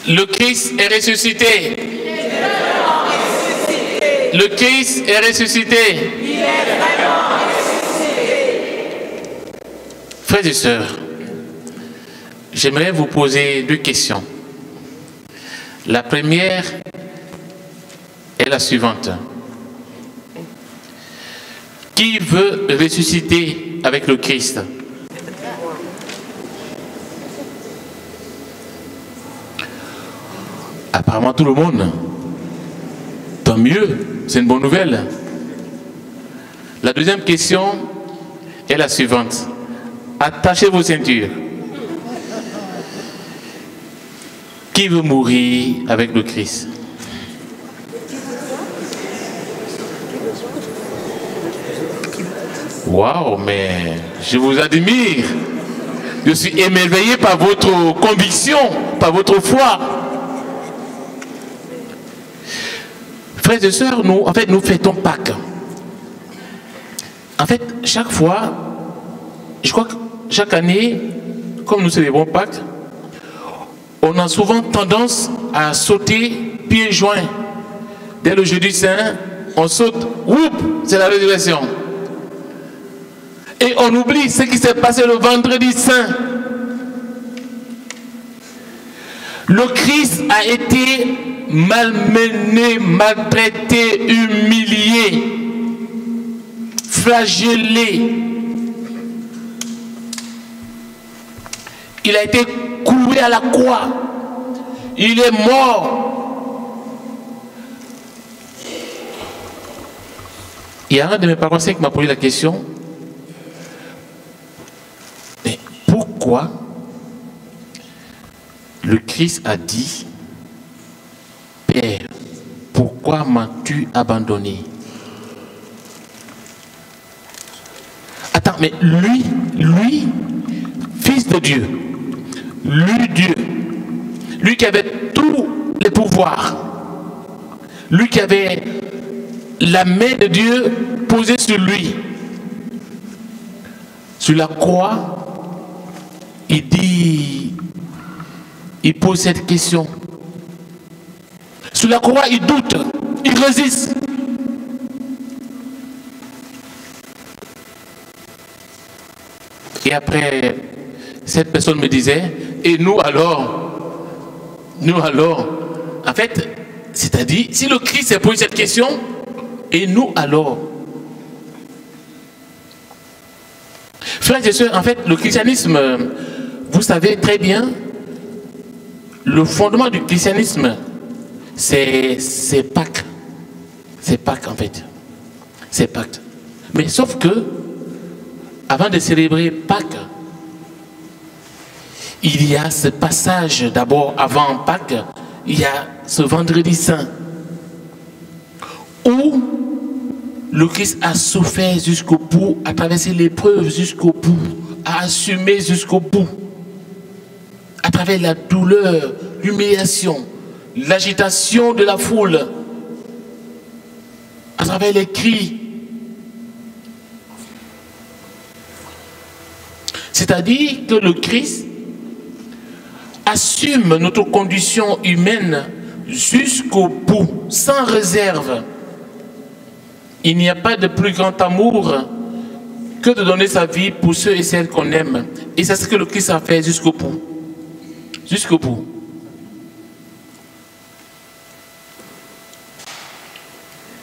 Le Christ est ressuscité. Le Christ est ressuscité. Il est vraiment ressuscité. Frères et sœurs, j'aimerais vous poser deux questions. La première est la suivante. Qui veut ressusciter avec le Christ? Apparemment tout le monde. Tant mieux, c'est une bonne nouvelle. La deuxième question est la suivante. Attachez vos ceintures. Qui veut mourir avec le Christ? Waouh, mais je vous admire. Je suis émerveillé par votre conviction, par votre foi. Frères et sœurs, nous fêtons Pâques. En fait, chaque fois, je crois que chaque année, comme nous célébrons Pâques, on a souvent tendance à sauter pieds joints. Dès le jeudi saint, on saute, whoop, c'est la résurrection. Et on oublie ce qui s'est passé le vendredi saint. Le Christ a été malmené, maltraité, humilié, flagellé. Il a été cloué à la croix. Il est mort. Il y a un de mes parents qui m'a posé la question. Mais pourquoi le Christ a dit, Père, pourquoi m'as-tu abandonné? Attends, mais lui, fils de Dieu, lui Dieu, lui qui avait tous les pouvoirs, lui qui avait la main de Dieu posée sur lui, sur la croix, il pose cette question. Sur la croix, il doute, il résiste. Et après, cette personne me disait, et nous alors, en fait, c'est-à-dire, si le Christ s'est posé cette question, et nous alors? Frères et sœurs, en fait, le christianisme, vous savez très bien, le fondement du christianisme, c'est Pâques. C'est Pâques, en fait. C'est Pâques. Mais sauf que, avant de célébrer Pâques, il y a ce passage d'abord avant Pâques, il y a ce vendredi saint où le Christ a souffert jusqu'au bout, a traversé l'épreuve jusqu'au bout, a assumé jusqu'au bout, à travers la douleur, l'humiliation, l'agitation de la foule, à travers les cris. C'est-à-dire que le Christ assume notre condition humaine jusqu'au bout, sans réserve. Il n'y a pas de plus grand amour que de donner sa vie pour ceux et celles qu'on aime. Et c'est ce que le Christ a fait jusqu'au bout. Jusqu'au bout.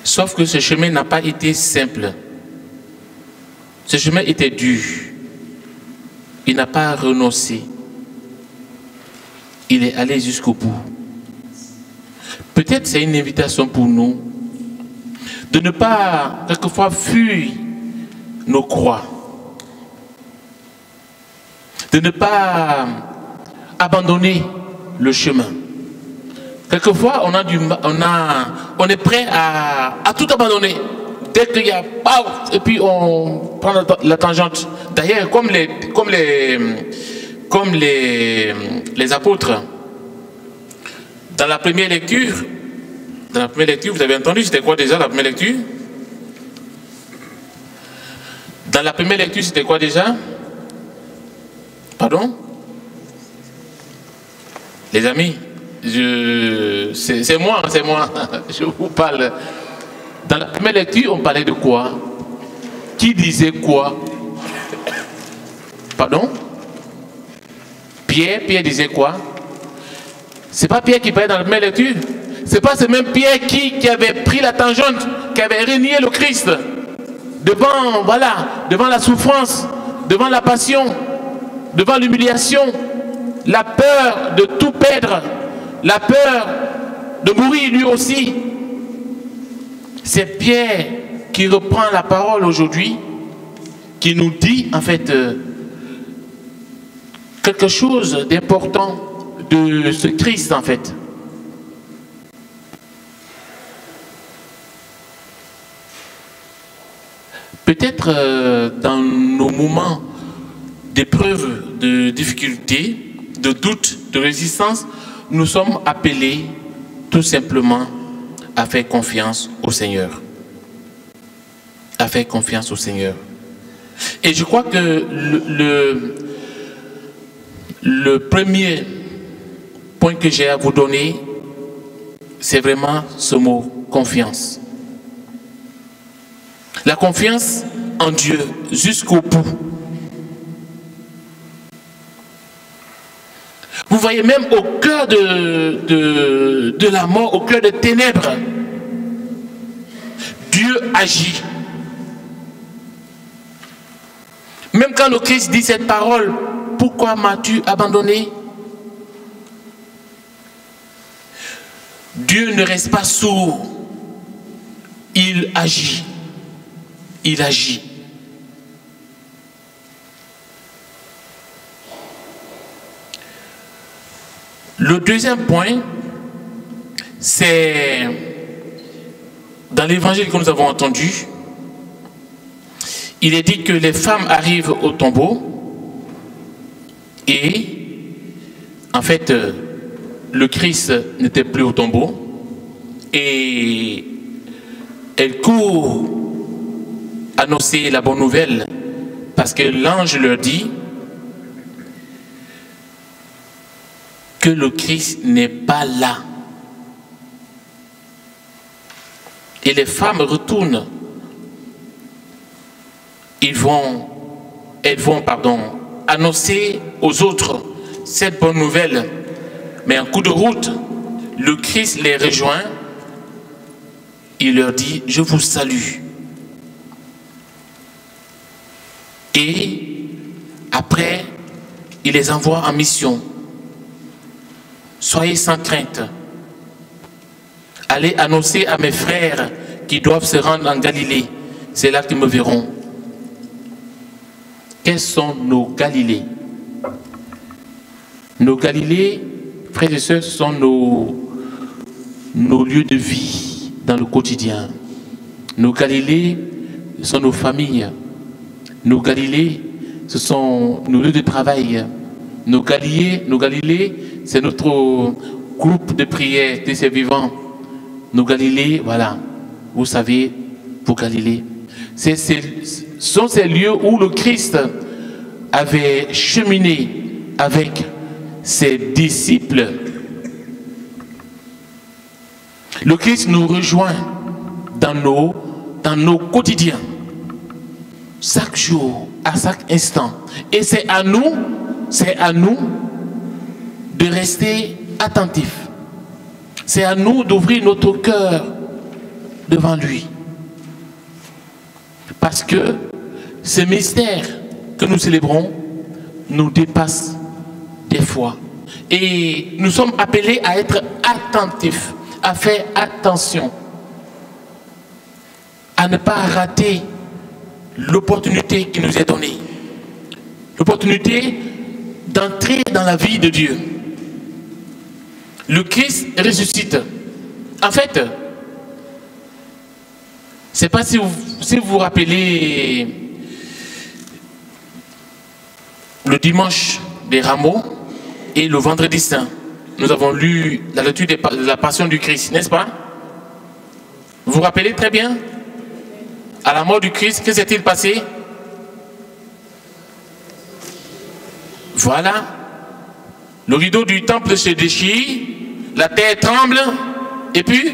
Sauf que ce chemin n'a pas été simple. Ce chemin était dur. Il n'a pas renoncé. Il est allé jusqu'au bout. Peut-être c'est une invitation pour nous de ne pas quelquefois fuir nos croix, de ne pas abandonner le chemin. Quelquefois on est prêt à tout abandonner. Dès qu'il y a et puis on prend la tangente. D'ailleurs, comme les apôtres, dans la première lecture, vous avez entendu, c'était quoi déjà la première lecture? Dans la première lecture, c'était quoi déjà? Pardon? Les amis, c'est moi, je vous parle. Dans la première lecture, on parlait de quoi? Qui disait quoi? Pardon? Pierre disait quoi? C'est pas Pierre qui parlait dans la première lecture. C'est pas ce même Pierre qui avait pris la tangente, qui avait renié le Christ devant, voilà, devant la souffrance, devant la passion, devant l'humiliation, la peur de tout perdre, la peur de mourir lui aussi. C'est Pierre qui reprend la parole aujourd'hui, qui nous dit en fait quelque chose d'important de ce Christ en fait. Peut-être dans nos moments d'épreuve, de difficulté, de doute, de résistance, nous sommes appelés tout simplement à faire confiance au Seigneur. À faire confiance au Seigneur. Et je crois que le premier point que j'ai à vous donner, c'est vraiment ce mot, confiance. La confiance en Dieu jusqu'au bout. Vous voyez, même au cœur de la mort, au cœur des ténèbres, Dieu agit. Même quand le Christ dit cette parole, pourquoi m'as-tu abandonné? Dieu ne reste pas sourd. Il agit. Il agit. Le deuxième point, c'est dans l'évangile que nous avons entendu, il est dit que les femmes arrivent au tombeau et en fait le Christ n'était plus au tombeau et elles courent annoncer la bonne nouvelle parce que l'ange leur dit que le Christ n'est pas là. Et les femmes retournent. Elles vont annoncer aux autres cette bonne nouvelle. Mais en cours de route, le Christ les rejoint. Il leur dit, je vous salue. Et après, il les envoie en mission. Soyez sans crainte. Allez annoncer à mes frères qui doivent se rendre en Galilée. C'est là qu'ils me verront. Quels sont nos Galilées? Nos Galilées, frères et sœurs, sont nos lieux de vie dans le quotidien. Nos Galilées sont nos familles. Nos Galilées, ce sont nos lieux de travail. Nos Galilées, c'est notre groupe de prière de ces vivants. Nos Galilées, voilà, vous savez, pour Galilée. Ce sont ces lieux où le Christ avait cheminé avec ses disciples. Le Christ nous rejoint dans nos quotidiens, chaque jour, à chaque instant. Et c'est à nous de rester attentifs. C'est à nous d'ouvrir notre cœur devant lui. Parce que ce mystère que nous célébrons nous dépasse des fois. Et nous sommes appelés à être attentifs, à faire attention, à ne pas rater l'opportunité qui nous est donnée. L'opportunité d'entrer dans la vie de Dieu. Le Christ ressuscite. En fait, je ne sais pas si vous vous rappelez le dimanche des Rameaux et le vendredi saint. Nous avons lu la lecture de la passion du Christ, n'est-ce pas? Vous vous rappelez très bien? À la mort du Christ, que s'est-il passé? Voilà. Le rideau du temple se déchire, la terre tremble, et puis,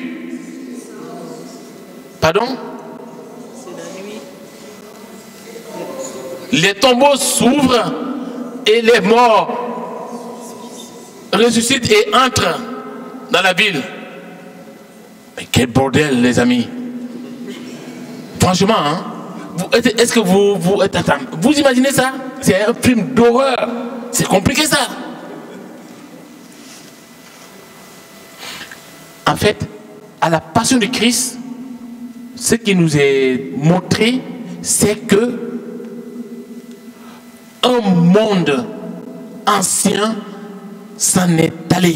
pardon? Les tombeaux s'ouvrent et les morts ressuscitent et entrent dans la ville. Mais quel bordel, les amis. Franchement, hein? Est-ce que vous imaginez ça? C'est un film d'horreur. C'est compliqué ça. En fait, à la passion du Christ, ce qui nous est montré, c'est que un monde ancien s'en est allé.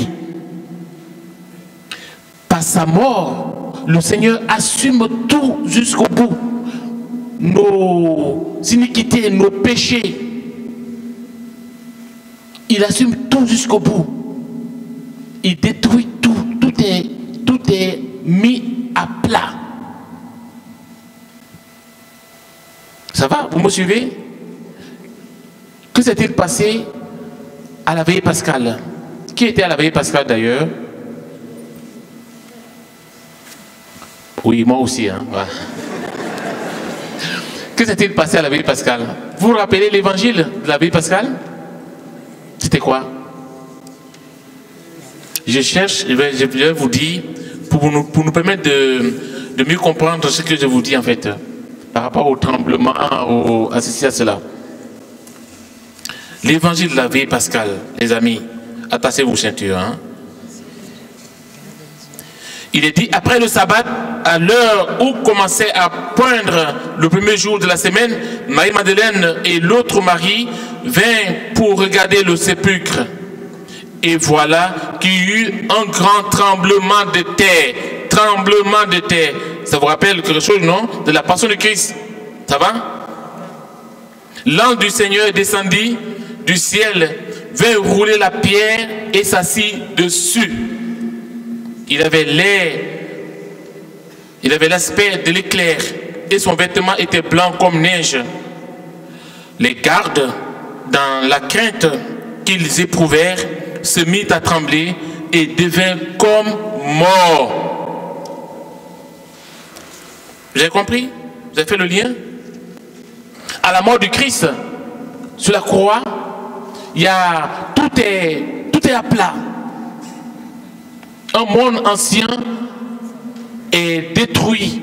Par sa mort, le Seigneur assume tout jusqu'au bout. Nos iniquités, nos péchés. Il assume tout jusqu'au bout. Il détruit tout. Tout est mis à plat. Ça va? Vous me suivez? Que s'est-il passé à la veillée pascale? Qui était à la veillée pascale d'ailleurs? Oui, moi aussi. Hein, voilà. Que s'est-il passé à la veillée pascale? Vous vous rappelez l'évangile de la veillée pascale? C'était quoi? Je cherche, je vais vous dire, pour nous permettre de mieux comprendre ce que je vous dis en fait, par rapport au tremblement, à ceci, à cela. L'évangile de la veille pascale, les amis, attachez vos ceintures. Hein. Il est dit, après le sabbat, à l'heure où commençait à poindre le premier jour de la semaine, Marie-Madeleine et l'autre Marie vinrent pour regarder le sépulcre. Et voilà qu'il y eut un grand tremblement de terre. Tremblement de terre. Ça vous rappelle quelque chose, non? De la passion de Christ. Ça va? L'ange du Seigneur descendit du ciel, vint rouler la pierre et s'assit dessus. Il avait l'aspect de l'éclair et son vêtement était blanc comme neige. Les gardes, dans la crainte qu'ils éprouvèrent, se mirent à trembler et devinrent comme morts. Vous avez compris? Vous avez fait le lien? À la mort du Christ, sur la croix, tout est à plat. Un monde ancien est détruit.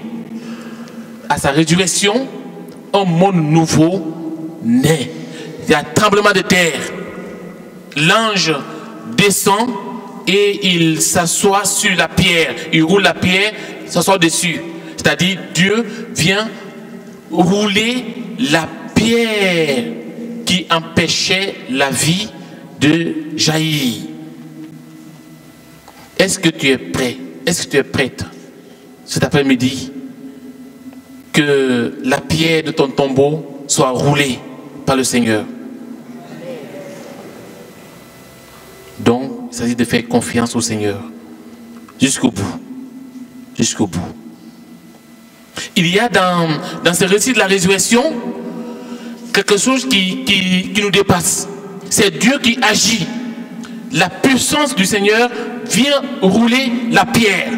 À sa résurrection, un monde nouveau naît. Il y a un tremblement de terre. L'ange descend et il s'assoit sur la pierre. Il roule la pierre, s'assoit dessus. C'est-à-dire, Dieu vient rouler la pierre qui empêchait la vie de jaillir. Est-ce que tu es prêt? Est-ce que tu es prête cet après-midi que la pierre de ton tombeau soit roulée par le Seigneur? Donc, il s'agit de faire confiance au Seigneur jusqu'au bout. Jusqu'au bout. Il y a dans ce récit de la résurrection quelque chose qui nous dépasse. C'est Dieu qui agit. La puissance du Seigneur vient rouler la pierre.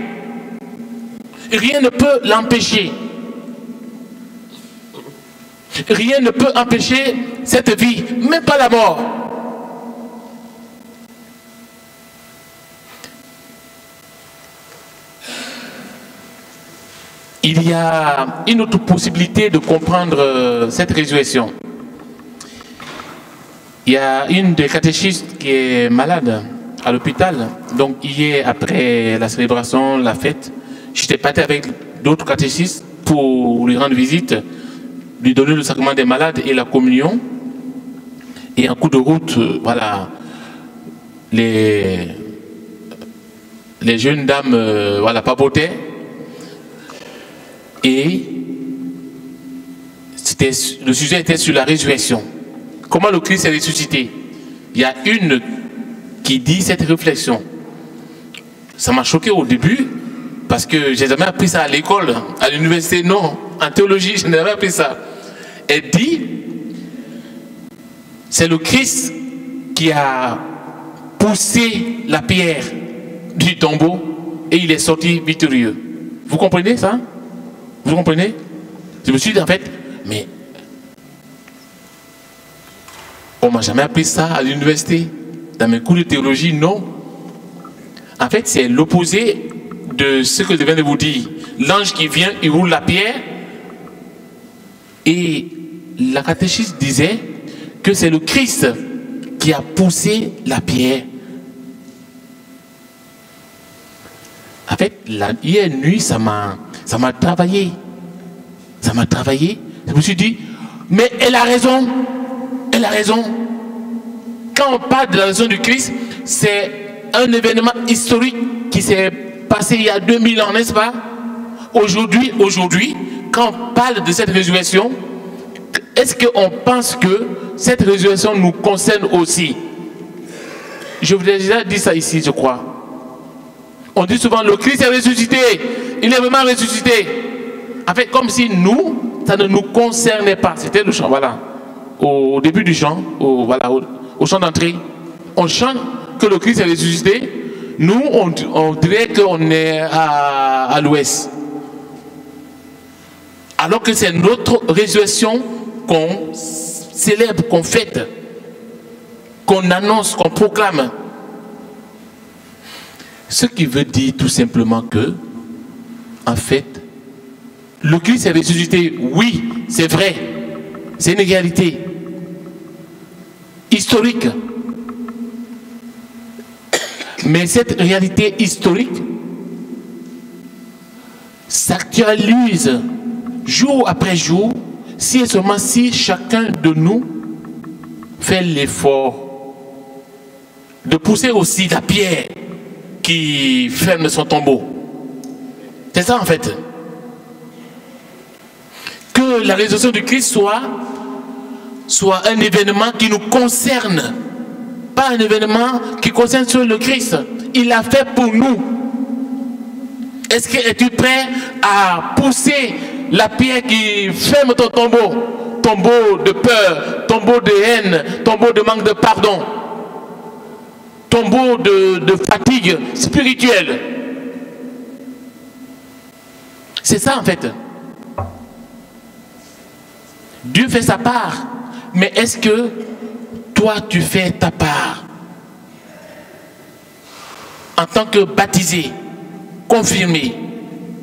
Rien ne peut l'empêcher. Rien ne peut empêcher cette vie, même pas la mort. Il y a une autre possibilité de comprendre cette résurrection. Il y a une des catéchistes qui est malade à l'hôpital. Donc hier, après la célébration, la fête, j'étais parti avec d'autres catéchistes pour lui rendre visite, lui donner le sacrement des malades et la communion. Et en cours de route, voilà, les jeunes dames voilà, papotaient. Et le sujet était sur la résurrection. Comment le Christ est ressuscité? Il y a une qui dit cette réflexion. Ça m'a choqué au début, parce que je n'ai jamais appris ça à l'école, à l'université, non. En théologie, je n'ai jamais appris ça. Elle dit, c'est le Christ qui a poussé la pierre du tombeau et il est sorti victorieux. Vous comprenez ça? Vous comprenez? Je me suis dit en fait, mais on ne m'a jamais appris ça à l'université. Dans mes cours de théologie, non. En fait, c'est l'opposé de ce que je viens de vous dire. L'ange qui vient, il roule la pierre. Et la catéchisme disait que c'est le Christ qui a poussé la pierre. En fait, hier nuit, ça m'a travaillé. Ça m'a travaillé. Je me suis dit, mais elle a raison. Elle a raison. Quand on parle de la raison du Christ, c'est un événement historique qui s'est passé il y a 2000 ans, n'est-ce pas? Aujourd'hui, quand on parle de cette résurrection, est-ce qu'on pense que cette résurrection nous concerne aussi? Je vous ai déjà dit ça ici, je crois. On dit souvent, le Christ est ressuscité. Il est vraiment ressuscité. En fait, comme si nous, ça ne nous concernait pas. C'était le chant, voilà. Au début du chant, au chant d'entrée, on chante que le Christ est ressuscité. Nous, on dirait qu'on est à l'ouest. Alors que c'est notre résurrection qu'on célèbre, qu'on fête, qu'on annonce, qu'on proclame. Ce qui veut dire tout simplement que, en fait, le Christ est ressuscité, oui, c'est vrai. C'est une réalité historique. Mais cette réalité historique s'actualise jour après jour si et seulement si chacun de nous fait l'effort de pousser aussi la pierre qui ferme son tombeau. C'est ça en fait. Que la résurrection du Christ soit un événement qui nous concerne, pas un événement qui concerne sur le Christ. Il l'a fait pour nous. Est-ce que es-tu prêt à pousser la pierre qui ferme ton tombeau? Tombeau de peur, tombeau de haine, tombeau de manque de pardon, tombeau de fatigue spirituelle. C'est ça en fait. Dieu fait sa part. Mais est-ce que toi tu fais ta part? En tant que baptisé, confirmé,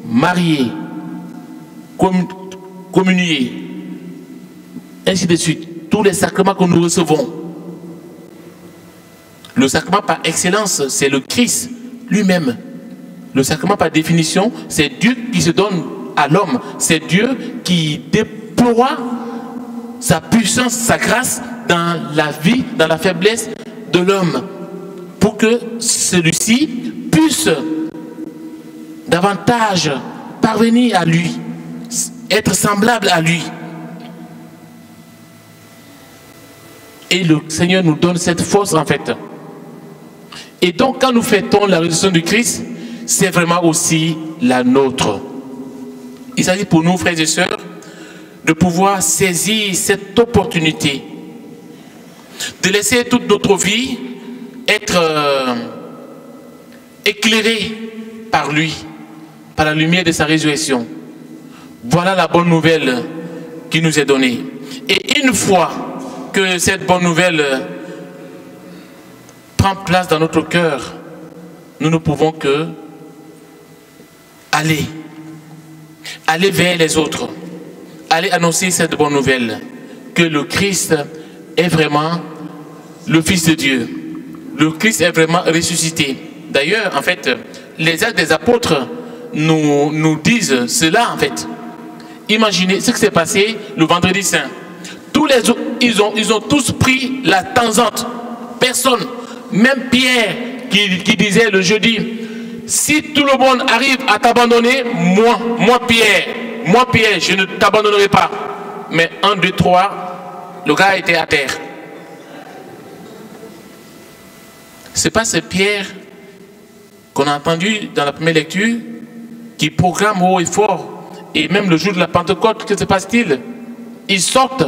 marié, communié, ainsi de suite, tous les sacrements que nous recevons. Le sacrement par excellence, c'est le Christ lui-même. Le sacrement par définition, c'est Dieu qui se donne à l'homme. C'est Dieu qui déploie sa puissance, sa grâce dans la vie, dans la faiblesse de l'homme, pour que celui-ci puisse davantage parvenir à lui, être semblable à lui. Et le Seigneur nous donne cette force en fait. Et donc quand nous fêtons la résurrection du Christ, c'est vraiment aussi la nôtre. Il s'agit pour nous, frères et sœurs, de pouvoir saisir cette opportunité, de laisser toute notre vie être éclairée par lui, par la lumière de sa résurrection. Voilà la bonne nouvelle qui nous est donnée. Et une fois que cette bonne nouvelle prend place dans notre cœur, nous ne pouvons que aller vers les autres, aller annoncer cette bonne nouvelle, que le Christ est vraiment le Fils de Dieu. Le Christ est vraiment ressuscité. D'ailleurs, en fait, les actes des apôtres nous disent cela, en fait. Imaginez ce qui s'est passé le vendredi saint. Tous les autres, ils ont tous pris la tangente. Personne, même Pierre qui disait le jeudi, si tout le monde arrive à t'abandonner, moi Pierre, je ne t'abandonnerai pas. Mais 1, 2, 3, le gars était à terre. C'est pas ce Pierre qu'on a entendu dans la première lecture qui proclame haut et fort. Et même le jour de la Pentecôte, que se passe-t-il? Ils sortent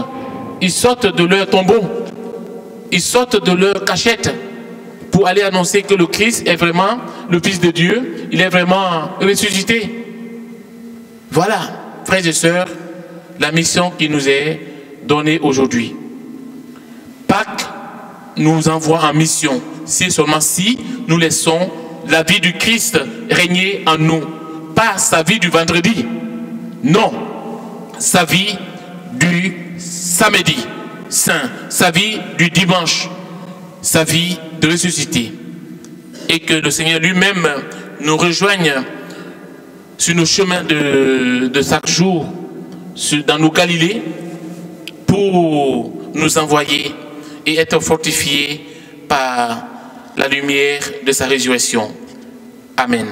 de leur tombeau, ils sortent de leur cachette pour aller annoncer que le Christ est vraiment le Fils de Dieu, il est vraiment ressuscité. Voilà, frères et sœurs, la mission qui nous est donnée aujourd'hui. Pâques nous envoie en mission, si seulement si nous laissons la vie du Christ régner en nous, pas sa vie du vendredi, non, sa vie du samedi saint, sa vie du dimanche, sa vie de ressuscité. Et que le Seigneur lui-même nous rejoigne sur nos chemins de chaque jour, dans nos Galilées, pour nous envoyer et être fortifiés par la lumière de sa résurrection. Amen.